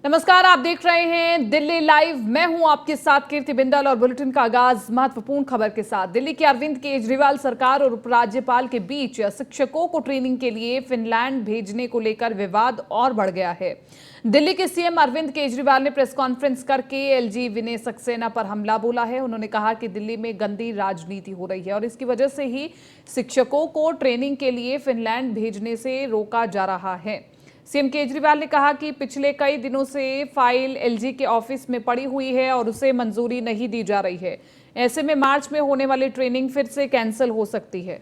नमस्कार, आप देख रहे हैं दिल्ली लाइव। मैं हूं आपके साथ कीर्ति बिंदल और बुलेटिन का आगाज महत्वपूर्ण खबर के साथ। दिल्ली की अरविंद केजरीवाल सरकार और उपराज्यपाल के बीच शिक्षकों को ट्रेनिंग के लिए फिनलैंड भेजने को लेकर विवाद और बढ़ गया है। दिल्ली के सीएम अरविंद केजरीवाल ने प्रेस कॉन्फ्रेंस करके एलजी विनय सक्सेना पर हमला बोला है। उन्होंने कहा कि दिल्ली में गंदी राजनीति हो रही है और इसकी वजह से ही शिक्षकों को ट्रेनिंग के लिए फिनलैंड भेजने से रोका जा रहा है। सीएम केजरीवाल ने कहा कि पिछले कई दिनों से फाइल एलजी के ऑफिस में पड़ी हुई है और उसे मंजूरी नहीं दी जा रही है। ऐसे में मार्च में होने वाली ट्रेनिंग फिर से कैंसिल हो सकती है।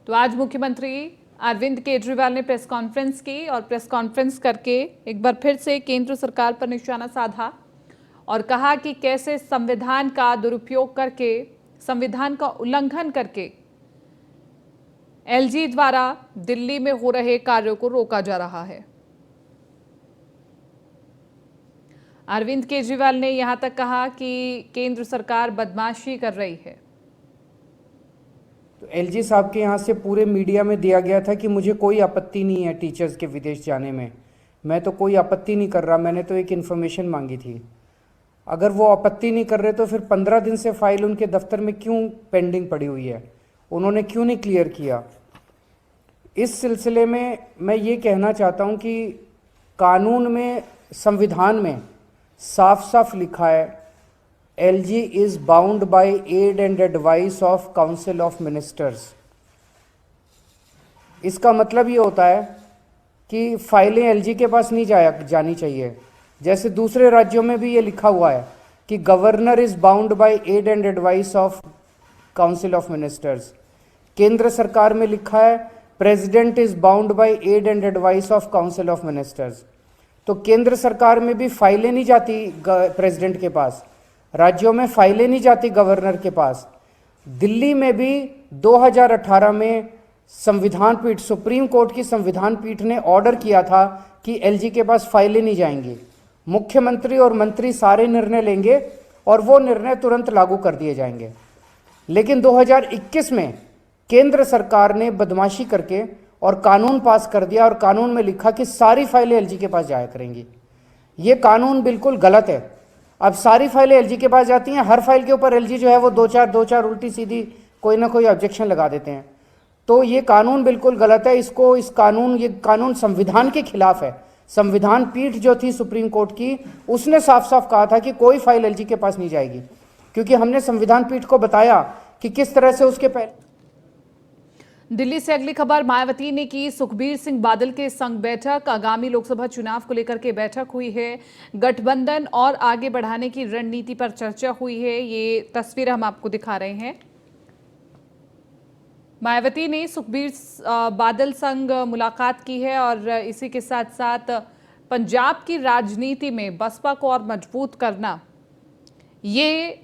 तो आज मुख्यमंत्री अरविंद केजरीवाल ने प्रेस कॉन्फ्रेंस की और प्रेस कॉन्फ्रेंस करके एक बार फिर से केंद्र सरकार पर निशाना साधा और कहा कि कैसे संविधान का दुरुपयोग करके, संविधान का उल्लंघन करके एलजी द्वारा दिल्ली में हो रहे कार्यों को रोका जा रहा है। अरविंद केजरीवाल ने यहां तक कहा कि केंद्र सरकार बदमाशी कर रही है। तो एलजी साहब के यहाँ से पूरे मीडिया में दिया गया था कि मुझे कोई आपत्ति नहीं है टीचर्स के विदेश जाने में। मैं तो कोई आपत्ति नहीं कर रहा, मैंने तो एक इन्फॉर्मेशन मांगी थी। अगर वो आपत्ति नहीं कर रहे तो फिर 15 दिन से फाइल उनके दफ्तर में क्यों पेंडिंग पड़ी हुई है? उन्होंने क्यों नहीं क्लियर किया? इस सिलसिले में मैं ये कहना चाहता हूँ कि कानून में, संविधान में साफ साफ लिखा है LG is bound by aid and advice of Council of Ministers। इसका मतलब ये होता है कि फाइलें LG के पास नहीं जानी चाहिए। जैसे दूसरे राज्यों में भी ये लिखा हुआ है कि governor is bound by add and advice of council of ministers. केंद्र सरकार में लिखा है president is bound by add and advice of council of ministers. तो केंद्र सरकार में भी फाइलें नहीं जाती प्रेसिडेंट के पास, राज्यों में फाइलें नहीं जाती गवर्नर के पास। दिल्ली में भी 2018 में संविधान पीठ, सुप्रीम कोर्ट की संविधान पीठ ने ऑर्डर किया था कि एलजी के पास फाइलें नहीं जाएंगी। मुख्यमंत्री और मंत्री सारे निर्णय लेंगे और वो निर्णय तुरंत लागू कर दिए जाएंगे। लेकिन 2021 में केंद्र सरकार ने बदमाशी करके और कानून पास कर दिया और कानून में लिखा कि सारी फाइलें एलजी के पास जाया करेंगी। ये कानून बिल्कुल गलत है। अब सारी फाइलें एलजी के पास जाती हैं, हर फाइल के ऊपर एलजी जो है वो दो चार उल्टी सीधी कोई ना कोई ऑब्जेक्शन लगा देते हैं। तो ये कानून बिल्कुल गलत है। ये कानून संविधान के खिलाफ है। संविधान पीठ जो थी सुप्रीम कोर्ट की, उसने साफ साफ कहा था कि कोई फाइल एलजी के पास नहीं जाएगी, क्योंकि हमने संविधान पीठ को बताया कि किस तरह से उसके पहले। दिल्ली से अगली खबर, मायावती ने की सुखबीर सिंह बादल के संग बैठक। आगामी लोकसभा चुनाव को लेकर के बैठक हुई है। गठबंधन और आगे बढ़ाने की रणनीति पर चर्चा हुई है। ये तस्वीर हम आपको दिखा रहे हैं। मायावती ने सुखबीर बादल संग मुलाकात की है और इसी के साथ साथ पंजाब की राजनीति में बसपा को और मजबूत करना, ये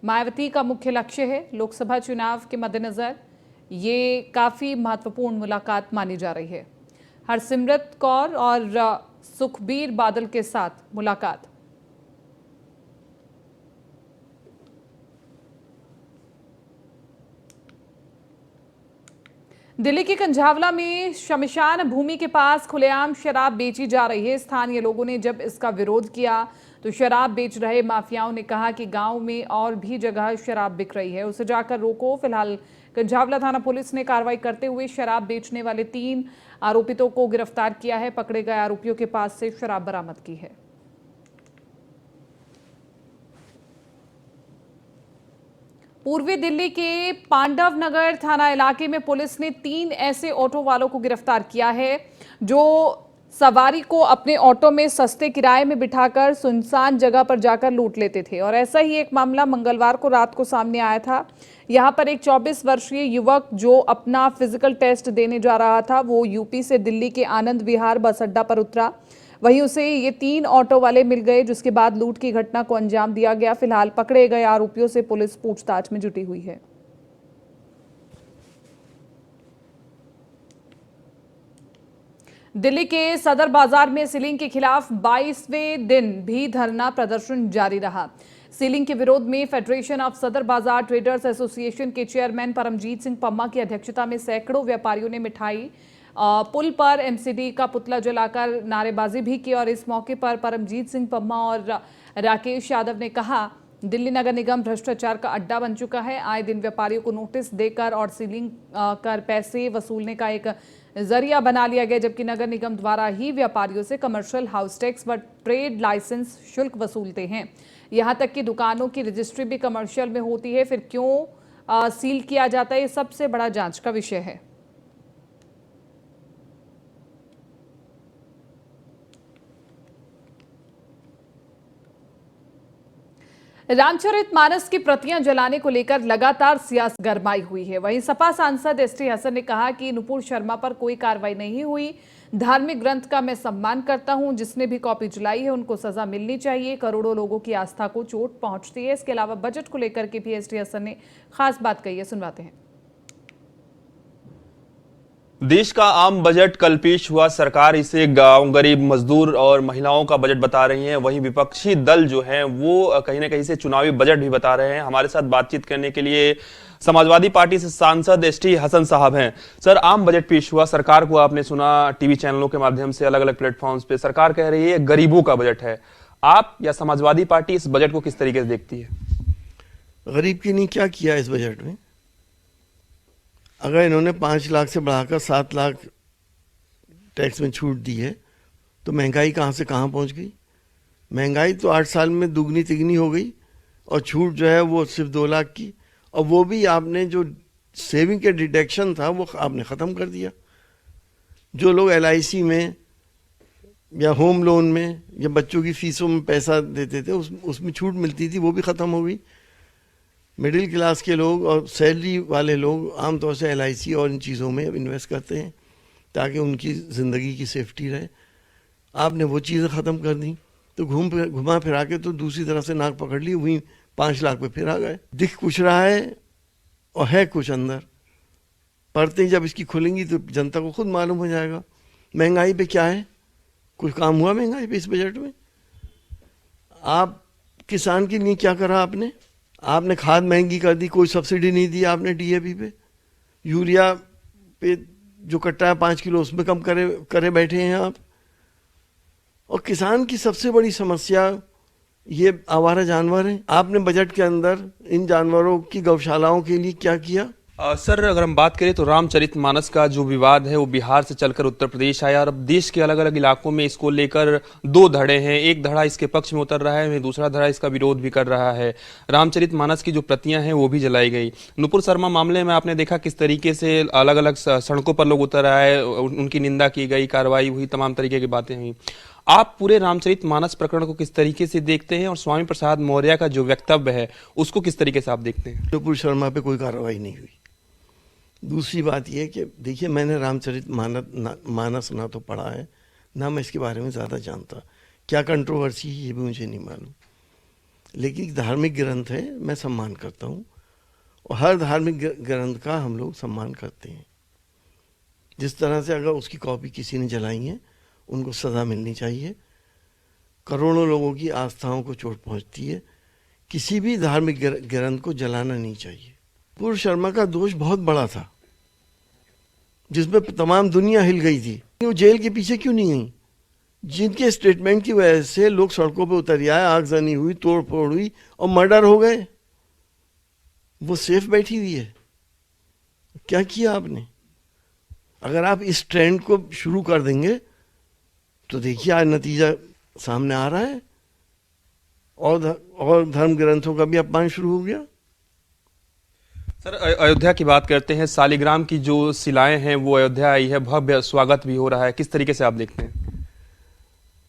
मायावती का मुख्य लक्ष्य है। लोकसभा चुनाव के मद्देनजर ये काफी महत्वपूर्ण मुलाकात मानी जा रही है। हरसिमरत कौर और सुखबीर बादल के साथ मुलाकात। दिल्ली के कंझावला में शमशान भूमि के पास खुलेआम शराब बेची जा रही है। स्थानीय लोगों ने जब इसका विरोध किया तो शराब बेच रहे माफियाओं ने कहा कि गांव में और भी जगह शराब बिक रही है, उसे जाकर रोको। फिलहाल कंझावला थाना पुलिस ने कार्रवाई करते हुए शराब बेचने वाले 3 आरोपितों को गिरफ्तार किया है। पकड़े गए आरोपियों के पास से शराब बरामद की है। पूर्वी दिल्ली के पांडव नगर थाना इलाके में पुलिस ने 3 ऐसे ऑटो वालों को गिरफ्तार किया है जो सवारी को अपने ऑटो में सस्ते किराए में बिठाकर सुनसान जगह पर जाकर लूट लेते थे। और ऐसा ही एक मामला मंगलवार को रात को सामने आया था। यहां पर एक 24 वर्षीय युवक जो अपना फिजिकल टेस्ट देने जा रहा था, वो यूपी से दिल्ली के आनंद विहार बस अड्डा पर उतरा। वहीं उसे ये 3 ऑटो वाले मिल गए, जिसके बाद लूट की घटना को अंजाम दिया गया। फिलहाल पकड़े गए आरोपियों से पुलिस पूछताछ में जुटी हुई है। दिल्ली के सदर बाजार में सीलिंग के खिलाफ 22वें दिन भी धरना प्रदर्शन जारी रहा। सीलिंग के विरोध में फेडरेशन ऑफ सदर बाजार ट्रेडर्स एसोसिएशन के चेयरमैन परमजीत सिंह पम्मा की अध्यक्षता में सैकड़ों व्यापारियों ने मिठाई पुल पर एमसीडी का पुतला जलाकर नारेबाजी भी की और इस मौके पर परमजीत सिंह पम्मा और राकेश यादव ने कहा, दिल्ली नगर निगम भ्रष्टाचार का अड्डा बन चुका है। आए दिन व्यापारियों को नोटिस देकर और सीलिंग कर पैसे वसूलने का एक जरिया बना लिया गया, जबकि नगर निगम द्वारा ही व्यापारियों से कमर्शियल हाउस टैक्स व ट्रेड लाइसेंस शुल्क वसूलते हैं। यहां तक कि दुकानों की रजिस्ट्री भी कमर्शियल में होती है, फिर क्यों सील किया जाता है, ये सबसे बड़ा जांच का विषय है। रामचरितमानस की प्रतियां जलाने को लेकर लगातार सियासत गरमाई हुई है। वहीं सपा सांसद एसटी हसन ने कहा कि नुपुर शर्मा पर कोई कार्रवाई नहीं हुई। धार्मिक ग्रंथ का मैं सम्मान करता हूं, जिसने भी कॉपी जलाई है उनको सजा मिलनी चाहिए। करोड़ों लोगों की आस्था को चोट पहुंचती है। इसके अलावा बजट को लेकर के भी एसटी हसन ने खास बात कही है, सुनवाते हैं। देश का आम बजट कल पेश हुआ। सरकार इसे गांव, गरीब, मजदूर और महिलाओं का बजट बता रही है। वहीं विपक्षी दल जो हैं वो कहीं ना कहीं से चुनावी बजट भी बता रहे हैं। हमारे साथ बातचीत करने के लिए समाजवादी पार्टी से सांसद एसटी हसन साहब हैं। सर, आम बजट पेश हुआ, सरकार को आपने सुना टीवी चैनलों के माध्यम से, अलग अलग प्लेटफॉर्म्स पे सरकार कह रही है गरीबों का बजट है। आप या समाजवादी पार्टी इस बजट को किस तरीके से देखती है? गरीब के लिए क्या किया इस बजट में? अगर इन्होंने 5 लाख से बढ़ाकर 7 लाख टैक्स में छूट दी है तो महंगाई कहाँ से कहाँ पहुँच गई? महंगाई तो 8 साल में दुगनी तिगनी हो गई और छूट जो है वो सिर्फ 2 लाख की, और वो भी आपने जो सेविंग के डिडक्शन था वो आपने ख़त्म कर दिया। जो लोग LIC में या होम लोन में या बच्चों की फीसों में पैसा देते थे उसमें छूट मिलती थी, वो भी ख़त्म हो गई। मिडिल क्लास के लोग और सैलरी वाले लोग आमतौर से LIC और इन चीज़ों में इन्वेस्ट करते हैं ताकि उनकी ज़िंदगी की सेफ्टी रहे। आपने वो चीज़ें ख़त्म कर दी तो घुमा फिरा के तो दूसरी तरफ से नाक पकड़ ली, वहीं 5 लाख पे फिर आ गए। दिख कुछ रहा है और है कुछ अंदर। पढ़ते जब इसकी खुलेंगी तो जनता को खुद मालूम हो जाएगा। महंगाई पे क्या है? कुछ काम हुआ महंगाई पे इस बजट में? आप किसान के लिए क्या करा आपने? आपने खाद महंगी कर दी, कोई सब्सिडी नहीं दी आपने DAP पे। यूरिया पे जो कट्टा है 5 किलो उसमें कम करे बैठे हैं आप। और किसान की सबसे बड़ी समस्या ये आवारा जानवर हैं। आपने बजट के अंदर इन जानवरों की गौशालाओं के लिए क्या किया? सर, अगर हम बात करें तो रामचरितमानस का जो विवाद है वो बिहार से चलकर उत्तर प्रदेश आया और अब देश के अलग अलग इलाकों में इसको लेकर 2 धड़े हैं। एक धड़ा इसके पक्ष में उतर रहा है, वहीं दूसरा धड़ा इसका विरोध भी कर रहा है। रामचरितमानस की जो प्रतियां हैं वो भी जलाई गई। नुपुर शर्मा मामले में आपने देखा किस तरीके से अलग अलग सड़कों पर लोग उतर आए, उनकी निंदा की गई, कार्रवाई हुई, तमाम तरीके की बातें हुई। आप पूरे रामचरितमानस प्रकरण को किस तरीके से देखते हैं और स्वामी प्रसाद मौर्य का जो वक्तव्य है उसको किस तरीके से आप देखते हैं? नुपुर शर्मा पे कोई कार्रवाई नहीं हुई। दूसरी बात यह कि देखिए, मैंने रामचरितमानस ना तो पढ़ा है ना मैं इसके बारे में ज़्यादा जानता। क्या कंट्रोवर्सी है ये भी मुझे नहीं मालूम, लेकिन धार्मिक ग्रंथ है, मैं सम्मान करता हूँ और हर धार्मिक ग्रंथ का हम लोग सम्मान करते हैं। जिस तरह से अगर उसकी कॉपी किसी ने जलाई है उनको सज़ा मिलनी चाहिए। करोड़ों लोगों की आस्थाओं को चोट पहुँचती है, किसी भी धार्मिक ग्रंथ को जलाना नहीं चाहिए। नुपुर शर्मा का दोष बहुत बड़ा था जिसमें तमाम दुनिया हिल गई थी। वो जेल के पीछे क्यों नहीं गई? जिनके स्टेटमेंट की वजह से लोग सड़कों पे उतर आए, आगजनी हुई, तोड़ फोड़ हुई और मर्डर हो गए। वो सेफ बैठी हुई है। क्या किया आपने? अगर आप इस ट्रेंड को शुरू कर देंगे तो देखिए आज नतीजा सामने आ रहा है और धर्म ग्रंथों का भी अपमान शुरू हो गया। सर, अयोध्या की बात करते हैं। सालिग्राम की जो शिलाएं हैं वो अयोध्या आई है, भव्य स्वागत भी हो रहा है, किस तरीके से आप देखते हैं?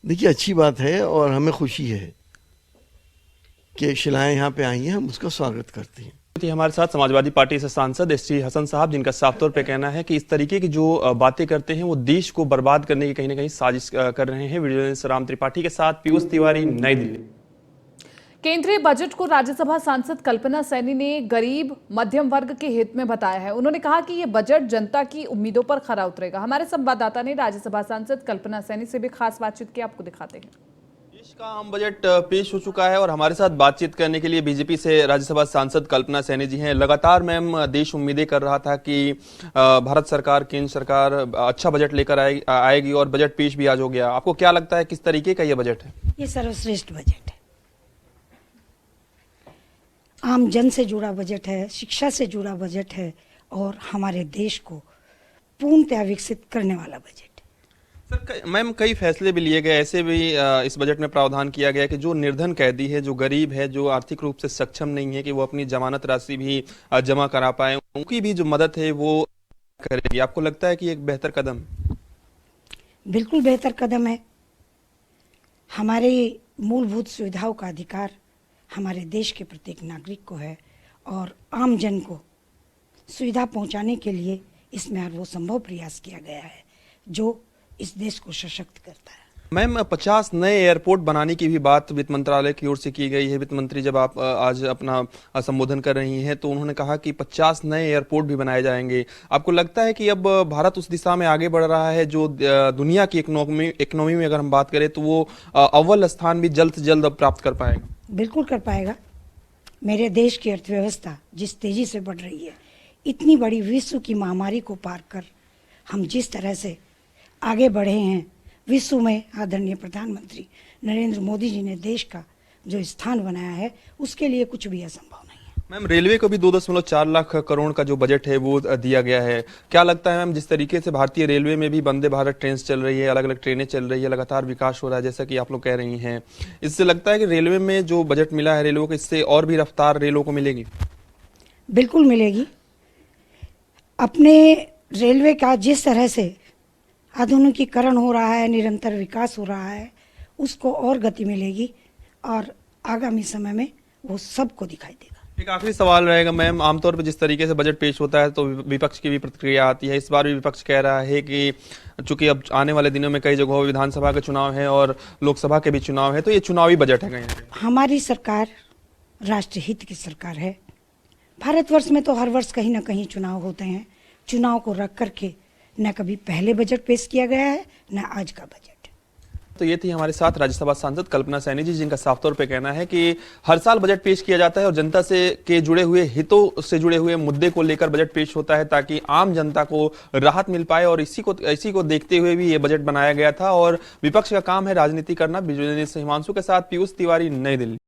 देखिए, अच्छी बात है और हमें खुशी है कि शिलाएं यहाँ पे आई हैं, हम उसका स्वागत करते हैं। हमारे साथ समाजवादी पार्टी से सांसद एसटी हसन साहब, जिनका साफ तौर पे कहना है कि इस तरीके की जो बातें करते हैं वो देश को बर्बाद करने की कहीं ना कहीं साजिश कर रहे हैं। वीडियो राम त्रिपाठी के साथ पीयूष तिवारी, नई दिल्ली। केंद्रीय बजट को राज्यसभा सांसद कल्पना सैनी ने गरीब मध्यम वर्ग के हित में बताया है। उन्होंने कहा कि ये बजट जनता की उम्मीदों पर खरा उतरेगा। हमारे संवाददाता ने राज्यसभा सांसद कल्पना सैनी से भी खास बातचीत की, आपको दिखाते हैं। देश का आम बजट पेश हो चुका है और हमारे साथ बातचीत करने के लिए बीजेपी से राज्यसभा सांसद कल्पना सैनी जी हैं। लगातार मैम देश उम्मीदें कर रहा था कि भारत सरकार, केंद्र सरकार अच्छा बजट लेकर आएगी और बजट पेश भी आज हो गया। आपको क्या लगता है, किस तरीके का ये बजट है? ये सर्वश्रेष्ठ बजट है, आम जन से जुड़ा बजट है, शिक्षा से जुड़ा बजट है और हमारे देश को पूर्णतया विकसित करने वाला बजट है। सर, मैम कई फैसले भी लिए गए, ऐसे भी इस बजट में प्रावधान किया गया कि जो निर्धन कैदी है, जो गरीब है, जो आर्थिक रूप से सक्षम नहीं है कि वो अपनी जमानत राशि भी जमा करा पाए, उनकी भी जो मदद है वो करेगी। आपको लगता है कि एक बेहतर कदम? बिल्कुल बेहतर कदम है। हमारे मूलभूत सुविधाओं का अधिकार हमारे देश के प्रत्येक नागरिक को है और आम जन को सुविधा पहुंचाने के लिए इसमें हर वो संभव प्रयास किया गया है जो इस देश को सशक्त करता है। मैम 50 नए एयरपोर्ट बनाने की भी बात वित्त मंत्रालय की ओर से की गई है। वित्त मंत्री जब आप आज अपना संबोधन कर रही हैं तो उन्होंने कहा कि 50 नए एयरपोर्ट भी बनाए जाएंगे। आपको लगता है कि अब भारत उस दिशा में आगे बढ़ रहा है जो दुनिया की इकोनॉमी में अगर हम बात करें तो वो अव्वल स्थान भी जल्द से जल्द अब प्राप्त कर पाएगा? बिल्कुल कर पाएगा। मेरे देश की अर्थव्यवस्था जिस तेजी से बढ़ रही है, इतनी बड़ी विश्व की महामारी को पार कर हम जिस तरह से आगे बढ़े हैं विश्व में, आदरणीय प्रधानमंत्री नरेंद्र मोदी जी ने देश का जो स्थान बनाया है उसके लिए कुछ भी असंभव नहीं है। मैम रेलवे को भी 2.4 लाख करोड़ का जो बजट है वो दिया गया है। क्या लगता है मैम, जिस तरीके से भारतीय रेलवे में भी वंदे भारत ट्रेन चल रही है, अलग अलग ट्रेनें चल रही है, लगातार विकास हो रहा है जैसा कि आप लोग कह रही हैं, इससे लगता है कि रेलवे में जो बजट मिला है रेलवे को, इससे और भी रफ्तार रेलों को मिलेगी? बिल्कुल मिलेगी। अपने रेलवे का जिस तरह से आधुनिकीकरण हो रहा है, निरंतर विकास हो रहा है, उसको और गति मिलेगी और आगामी समय में वो सबको दिखाई देगा। एक आखिरी सवाल रहेगा मैम, आमतौर पर जिस तरीके से बजट पेश होता है तो विपक्ष की भी प्रतिक्रिया आती है। इस बार भी विपक्ष कह रहा है कि चूंकि अब आने वाले दिनों में कई जगहों विधानसभा के चुनाव है और लोकसभा के भी चुनाव है तो ये चुनावी बजट है कहीं ना कहीं। हमारी सरकार राष्ट्रहित की सरकार है। भारतवर्ष में तो हर वर्ष कहीं ना कहीं चुनाव होते हैं। चुनाव को रख करके न कभी पहले बजट पेश किया गया है न आज का बजट। तो ये थी हमारे साथ राज्यसभा सांसद कल्पना सैनी जी, जिनका साफ तौर पे कहना है कि हर साल बजट पेश किया जाता है और जनता से के जुड़े हुए हितों से जुड़े हुए मुद्दे को लेकर बजट पेश होता है ताकि आम जनता को राहत मिल पाए और इसी को देखते हुए भी ये बजट बनाया गया था। और विपक्ष का काम है राजनीति करना। बिजनेस हिमांशु के साथ पीयूष तिवारी, नई दिल्ली।